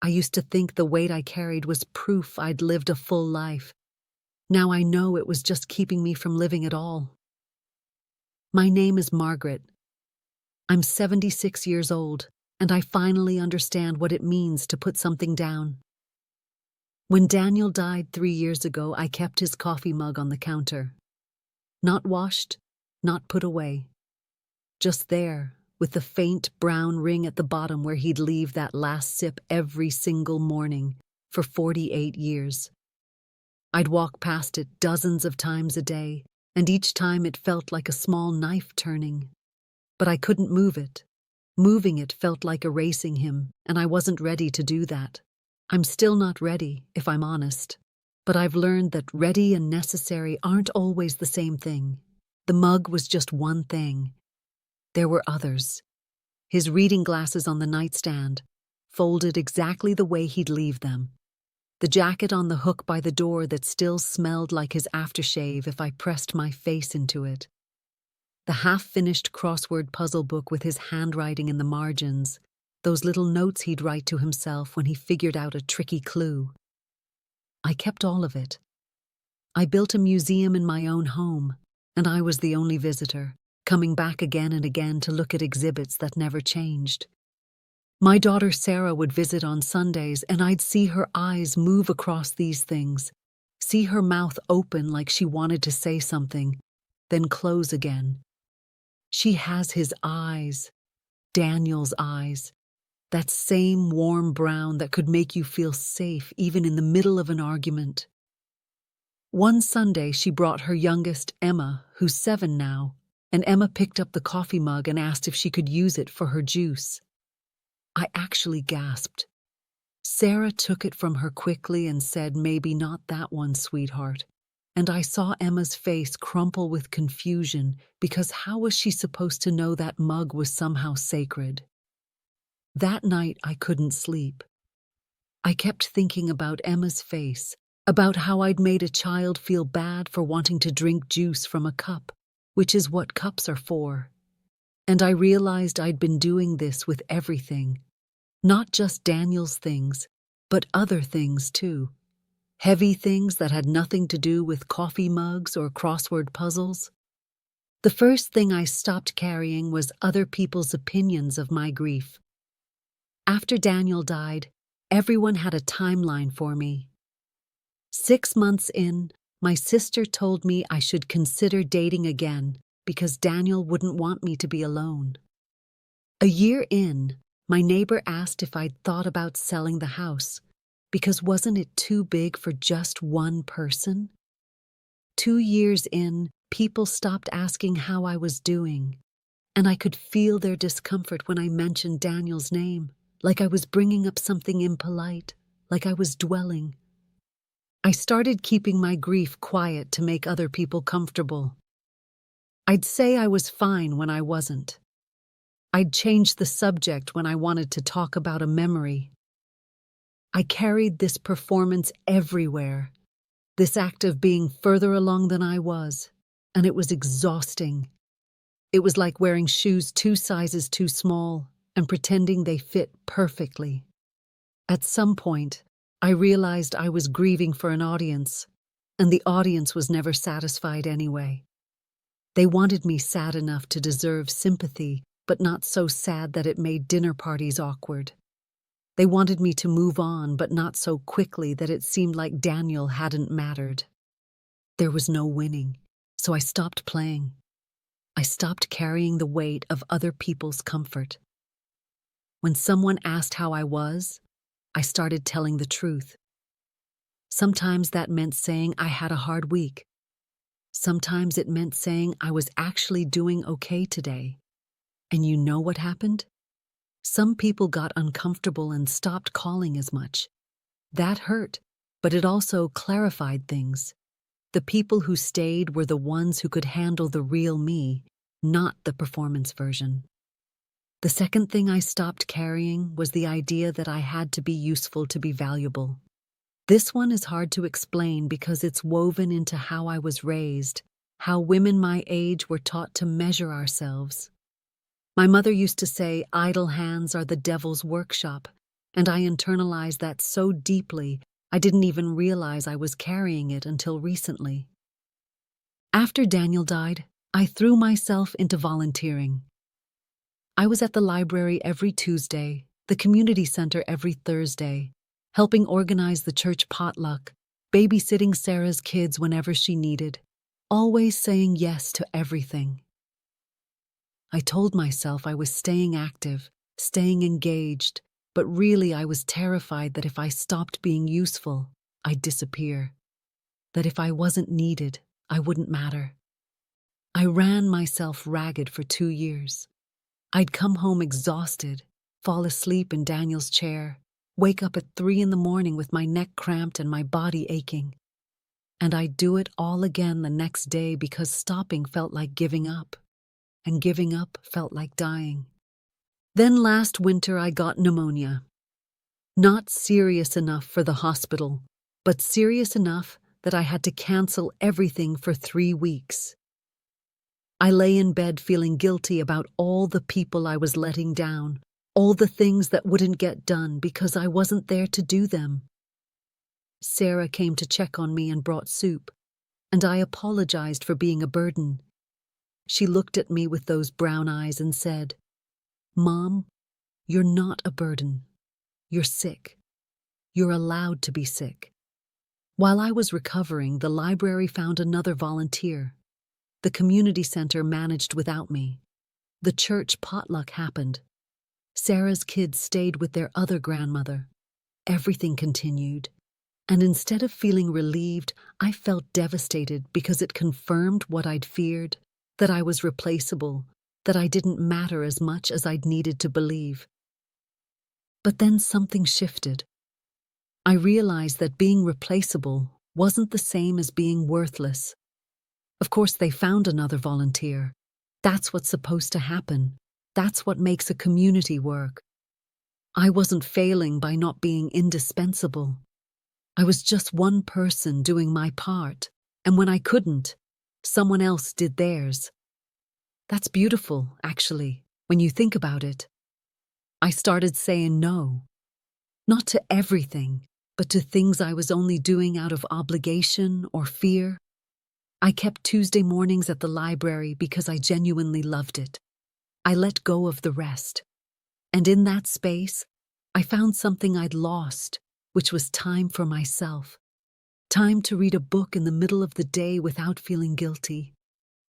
I used to think the weight I carried was proof I'd lived a full life. Now I know it was just keeping me from living at all. My name is Margaret. I'm 76 years old, and I finally understand what it means to put something down. When Daniel died 3 years ago, I kept his coffee mug on the counter. Not washed, not put away. Just there, with the faint brown ring at the bottom where he'd leave that last sip every single morning for 48 years. I'd walk past it dozens of times a day, and each time it felt like a small knife turning. But I couldn't move it. Moving it felt like erasing him, and I wasn't ready to do that. I'm still not ready, if I'm honest. But I've learned that ready and necessary aren't always the same thing. The mug was just one thing. There were others. His reading glasses on the nightstand, folded exactly the way he'd leave them. The jacket on the hook by the door that still smelled like his aftershave if I pressed my face into it. The half-finished crossword puzzle book with his handwriting in the margins, those little notes he'd write to himself when he figured out a tricky clue. I kept all of it. I built a museum in my own home, and I was the only visitor, coming back again and again to look at exhibits that never changed. My daughter Sarah would visit on Sundays, and I'd see her eyes move across these things, see her mouth open like she wanted to say something, then close again. She has his eyes, Daniel's eyes, that same warm brown that could make you feel safe even in the middle of an argument. One Sunday she brought her youngest, Emma, who's 7 now, and Emma picked up the coffee mug and asked if she could use it for her juice. I actually gasped. Sarah took it from her quickly and said, "Maybe not that one, sweetheart." And I saw Emma's face crumple with confusion because how was she supposed to know that mug was somehow sacred? That night I couldn't sleep. I kept thinking about Emma's face, about how I'd made a child feel bad for wanting to drink juice from a cup, which is what cups are for. And I realized I'd been doing this with everything, not just Daniel's things, but other things too. Heavy things that had nothing to do with coffee mugs or crossword puzzles. The first thing I stopped carrying was other people's opinions of my grief. After Daniel died, everyone had a timeline for me. 6 months in, my sister told me I should consider dating again because Daniel wouldn't want me to be alone. A year in, my neighbor asked if I'd thought about selling the house, because wasn't it too big for just one person? 2 years in, people stopped asking how I was doing, and I could feel their discomfort when I mentioned Daniel's name, like I was bringing up something impolite, like I was dwelling. I started keeping my grief quiet to make other people comfortable. I'd say I was fine when I wasn't. I'd change the subject when I wanted to talk about a memory. I carried this performance everywhere, this act of being further along than I was, and it was exhausting. It was like wearing shoes 2 sizes too small and pretending they fit perfectly. At some point, I realized I was grieving for an audience, and the audience was never satisfied anyway. They wanted me sad enough to deserve sympathy, but not so sad that it made dinner parties awkward. They wanted me to move on, but not so quickly that it seemed like Daniel hadn't mattered. There was no winning, so I stopped playing. I stopped carrying the weight of other people's comfort. When someone asked how I was, I started telling the truth. Sometimes that meant saying I had a hard week. Sometimes it meant saying I was actually doing okay today. And you know what happened? Some people got uncomfortable and stopped calling as much. That hurt, but it also clarified things. The people who stayed were the ones who could handle the real me, not the performance version. The second thing I stopped carrying was the idea that I had to be useful to be valuable. This one is hard to explain because it's woven into how I was raised, how women my age were taught to measure ourselves. My mother used to say idle hands are the devil's workshop, and I internalized that so deeply I didn't even realize I was carrying it until recently. After Daniel died, I threw myself into volunteering. I was at the library every Tuesday, the community center every Thursday, helping organize the church potluck, babysitting Sarah's kids whenever she needed, always saying yes to everything. I told myself I was staying active, staying engaged, but really I was terrified that if I stopped being useful, I'd disappear. That if I wasn't needed, I wouldn't matter. I ran myself ragged for 2 years. I'd come home exhausted, fall asleep in Daniel's chair, wake up at 3 in the morning with my neck cramped and my body aching. And I'd do it all again the next day because stopping felt like giving up, and giving up felt like dying. Then last winter I got pneumonia. Not serious enough for the hospital, but serious enough that I had to cancel everything for 3 weeks. I lay in bed feeling guilty about all the people I was letting down, all the things that wouldn't get done because I wasn't there to do them. Sarah came to check on me and brought soup, and I apologized for being a burden. She looked at me with those brown eyes and said, "Mom, you're not a burden. You're sick. You're allowed to be sick." While I was recovering, the library found another volunteer. The community center managed without me. The church potluck happened. Sarah's kids stayed with their other grandmother. Everything continued. And instead of feeling relieved, I felt devastated because it confirmed what I'd feared, that I was replaceable, that I didn't matter as much as I'd needed to believe. But then something shifted. I realized that being replaceable wasn't the same as being worthless. Of course, they found another volunteer. That's what's supposed to happen. That's what makes a community work. I wasn't failing by not being indispensable. I was just one person doing my part, and when I couldn't, someone else did theirs. That's beautiful, actually, when you think about it. I started saying no. Not to everything, but to things I was only doing out of obligation or fear. I kept Tuesday mornings at the library because I genuinely loved it. I let go of the rest. And in that space, I found something I'd lost, which was time for myself. Time to read a book in the middle of the day without feeling guilty.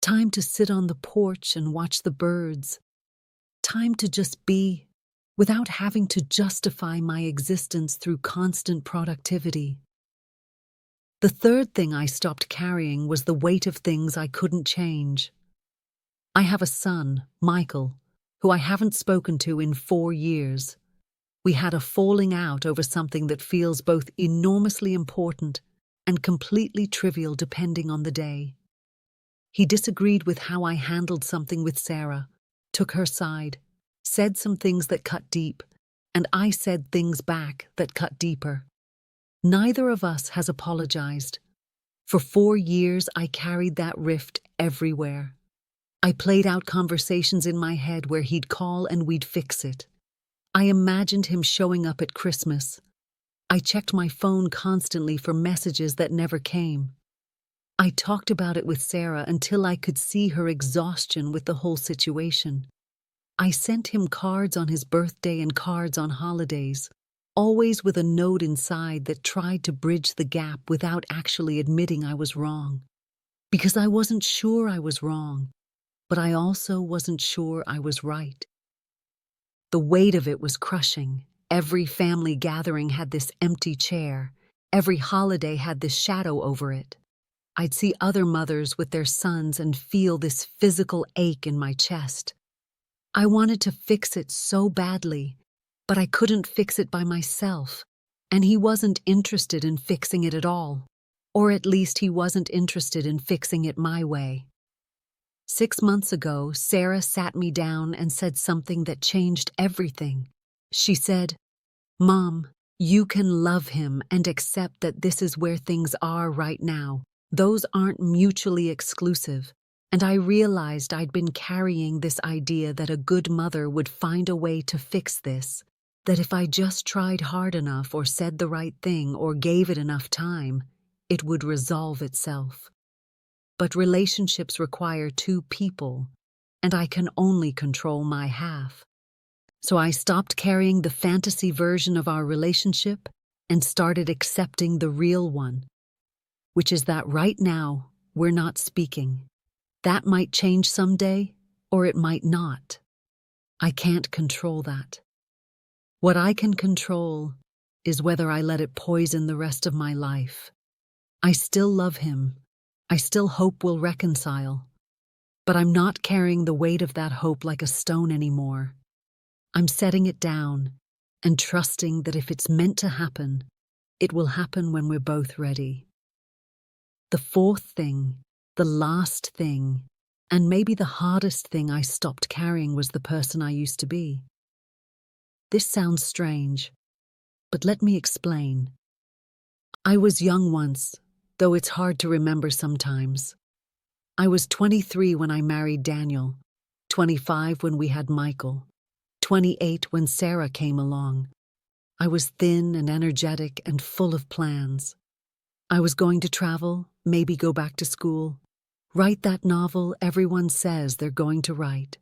Time to sit on the porch and watch the birds. Time to just be, without having to justify my existence through constant productivity. The third thing I stopped carrying was the weight of things I couldn't change. I have a son, Michael, who I haven't spoken to in 4 years. We had a falling out over something that feels both enormously important and completely trivial depending on the day. He disagreed with how I handled something with Sarah, took her side, said some things that cut deep, and I said things back that cut deeper. Neither of us has apologized. For 4 years, I carried that rift everywhere. I played out conversations in my head where he'd call and we'd fix it. I imagined him showing up at Christmas. I checked my phone constantly for messages that never came. I talked about it with Sarah until I could see her exhaustion with the whole situation. I sent him cards on his birthday and cards on holidays, always with a note inside that tried to bridge the gap without actually admitting I was wrong. Because I wasn't sure I was wrong, but I also wasn't sure I was right. The weight of it was crushing. Every family gathering had this empty chair. Every holiday had this shadow over it. I'd see other mothers with their sons and feel this physical ache in my chest. I wanted to fix it so badly, but I couldn't fix it by myself, and he wasn't interested in fixing it at all, or at least he wasn't interested in fixing it my way. 6 months ago, Sarah sat me down and said something that changed everything. She said, "Mom, you can love him and accept that this is where things are right now. Those aren't mutually exclusive." And I realized I'd been carrying this idea that a good mother would find a way to fix this, that if I just tried hard enough or said the right thing or gave it enough time, it would resolve itself. But relationships require two people, and I can only control my half. So I stopped carrying the fantasy version of our relationship and started accepting the real one, which is that right now we're not speaking. That might change someday, or it might not. I can't control that. What I can control is whether I let it poison the rest of my life. I still love him. I still hope we'll reconcile. But I'm not carrying the weight of that hope like a stone anymore. I'm setting it down and trusting that if it's meant to happen, it will happen when we're both ready. The fourth thing, the last thing, and maybe the hardest thing I stopped carrying was the person I used to be. This sounds strange, but let me explain. I was young once, though it's hard to remember sometimes. I was 23 when I married Daniel, 25 when we had Michael, 28 when Sarah came along. I was thin and energetic and full of plans. I was going to travel, maybe go back to school, write that novel everyone says they're going to write.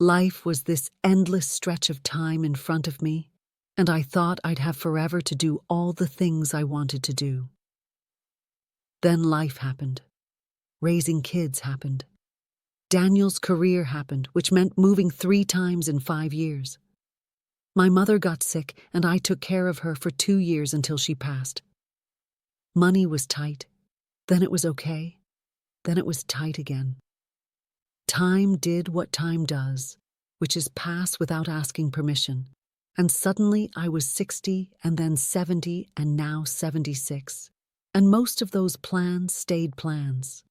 Life was this endless stretch of time in front of me, and I thought I'd have forever to do all the things I wanted to do. Then life happened. Raising kids happened. Daniel's career happened, which meant moving 3 times in 5 years. My mother got sick, and I took care of her for 2 years until she passed. Money was tight. Then it was okay. Then it was tight again. Time did what time does, which is pass without asking permission. And suddenly I was 60 and then 70 and now 76. And most of those plans stayed plans.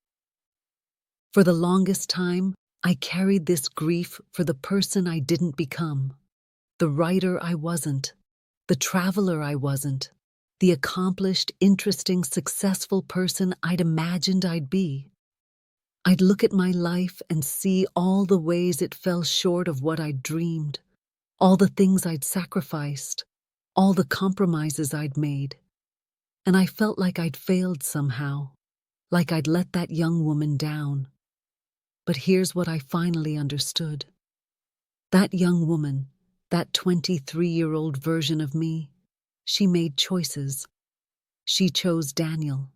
For the longest time, I carried this grief for the person I didn't become, the writer I wasn't, the traveler I wasn't, the accomplished, interesting, successful person I'd imagined I'd be. I'd look at my life and see all the ways it fell short of what I'd dreamed, all the things I'd sacrificed, all the compromises I'd made. And I felt like I'd failed somehow, like I'd let that young woman down. But here's what I finally understood. That young woman, that 23-year-old version of me, she made choices. She chose Daniel,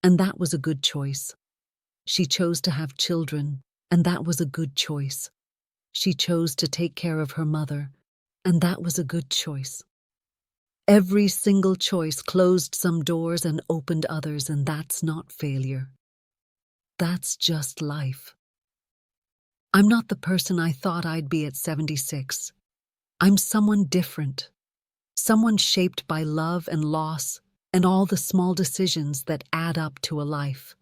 and that was a good choice. She chose to have children, and that was a good choice. She chose to take care of her mother, and that was a good choice. Every single choice closed some doors and opened others, and that's not failure. That's just life. I'm not the person I thought I'd be at 76. I'm someone different. Someone shaped by love and loss and all the small decisions that add up to a life.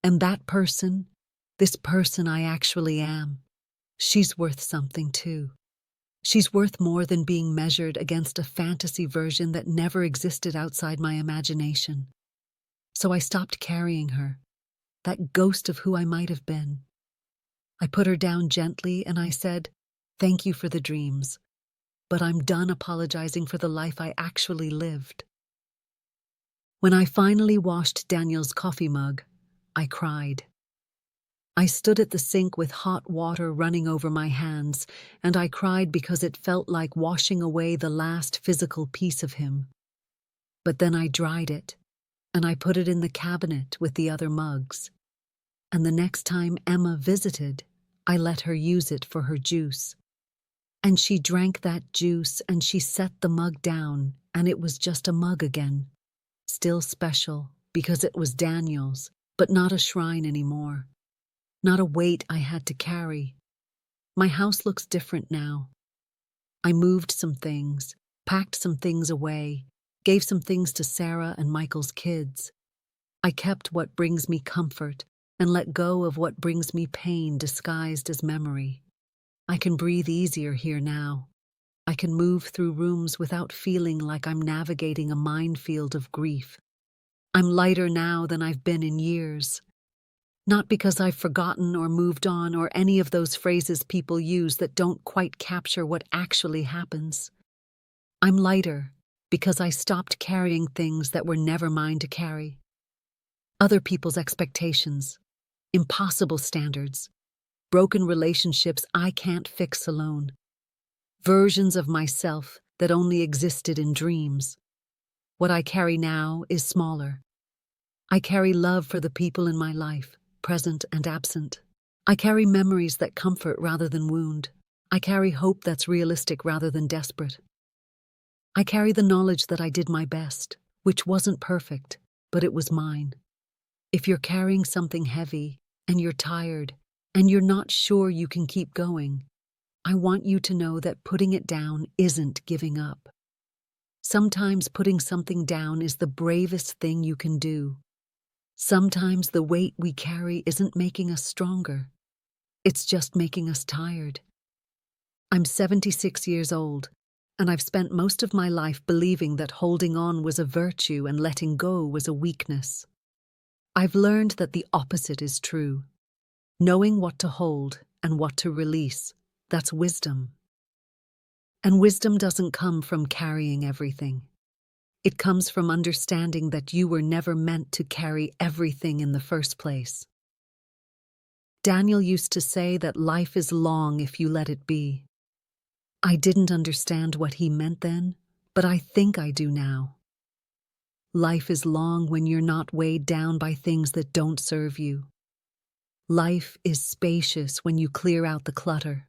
And that person, this person I actually am, she's worth something too. She's worth more than being measured against a fantasy version that never existed outside my imagination. So I stopped carrying her, that ghost of who I might have been. I put her down gently and I said, "Thank you for the dreams, but I'm done apologizing for the life I actually lived." When I finally washed Daniel's coffee mug, I cried. I stood at the sink with hot water running over my hands, and I cried because it felt like washing away the last physical piece of him. But then I dried it, and I put it in the cabinet with the other mugs. And the next time Emma visited, I let her use it for her juice. And she drank that juice and she set the mug down, and it was just a mug again. Still special, because it was Daniel's, but not a shrine anymore. Not a weight I had to carry. My house looks different now. I moved some things, packed some things away, gave some things to Sarah and Michael's kids. I kept what brings me comfort and let go of what brings me pain disguised as memory. I can breathe easier here now. I can move through rooms without feeling like I'm navigating a minefield of grief. I'm lighter now than I've been in years. Not because I've forgotten or moved on or any of those phrases people use that don't quite capture what actually happens. I'm lighter because I stopped carrying things that were never mine to carry. Other people's expectations, impossible standards, broken relationships I can't fix alone, versions of myself that only existed in dreams. What I carry now is smaller. I carry love for the people in my life, present and absent. I carry memories that comfort rather than wound. I carry hope that's realistic rather than desperate. I carry the knowledge that I did my best, which wasn't perfect, but it was mine. If you're carrying something heavy, and you're tired, and you're not sure you can keep going, I want you to know that putting it down isn't giving up. Sometimes putting something down is the bravest thing you can do. Sometimes the weight we carry isn't making us stronger. It's just making us tired. I'm 76 years old, and I've spent most of my life believing that holding on was a virtue and letting go was a weakness. I've learned that the opposite is true. Knowing what to hold and what to release, that's wisdom. And wisdom doesn't come from carrying everything. It comes from understanding that you were never meant to carry everything in the first place. Daniel used to say that life is long if you let it be. I didn't understand what he meant then, but I think I do now. Life is long when you're not weighed down by things that don't serve you. Life is spacious when you clear out the clutter.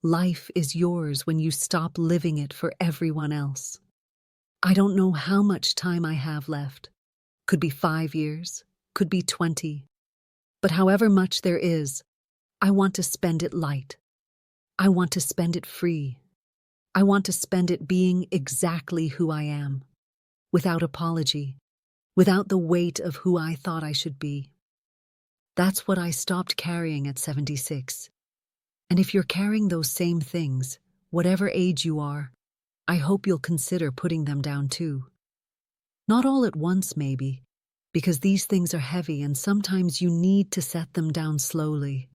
Life is yours when you stop living it for everyone else. I don't know how much time I have left. Could be 5 years, could be 20. But however much there is, I want to spend it light. I want to spend it free. I want to spend it being exactly who I am, without apology, without the weight of who I thought I should be. That's what I stopped carrying at 76. And if you're carrying those same things, whatever age you are, I hope you'll consider putting them down too. Not all at once, maybe, because these things are heavy and sometimes you need to set them down slowly.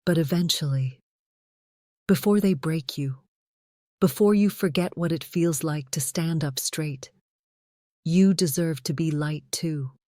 But eventually, before they break you, before you forget what it feels like to stand up straight, you deserve to be light too.